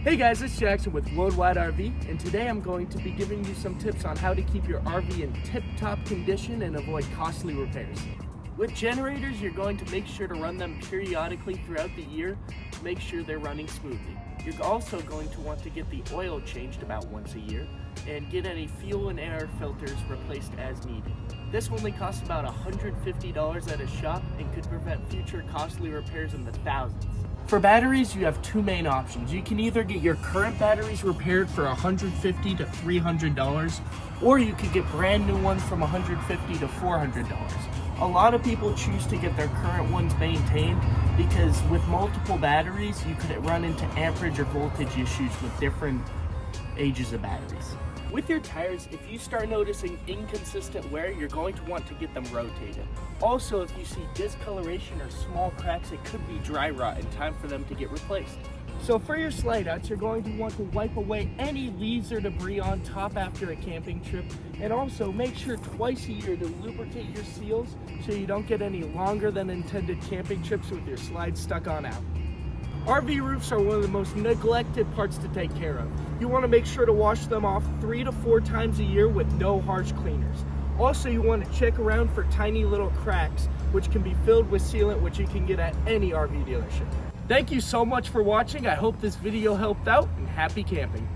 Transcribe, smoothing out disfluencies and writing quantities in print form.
Hey guys, it's Jackson with Worldwide RV, and today I'm going to be giving you some tips on how to keep your RV in tip-top condition and avoid costly repairs. With generators, you're going to make sure to run them periodically throughout the year to make sure they're running smoothly. You're also going to want to get the oil changed about once a year and get any fuel and air filters replaced as needed. This only costs about $150 at a shop and could prevent future costly repairs in the thousands. For batteries, you have two main options. You can either get your current batteries repaired for $150 to $300, or you could get brand new ones from $150 to $400. A lot of people choose to get their current ones maintained because with multiple batteries, you could run into amperage or voltage issues with different ages of batteries. With your tires, if you start noticing inconsistent wear, you're going to want to get them rotated. Also, if you see discoloration or small cracks, it could be dry rot and time for them to get replaced. So for your slide outs, you're going to want to wipe away any leaves or debris on top after a camping trip, and also make sure twice a year to lubricate your seals so you don't get any longer than intended camping trips with your slides stuck on out. RV roofs are one of the most neglected parts to take care of. You want to make sure to wash them off 3 to 4 times a year with no harsh cleaners. Also, you want to check around for tiny little cracks, which can be filled with sealant, which you can get at any RV dealership. Thank you so much for watching. I hope this video helped out, and happy camping.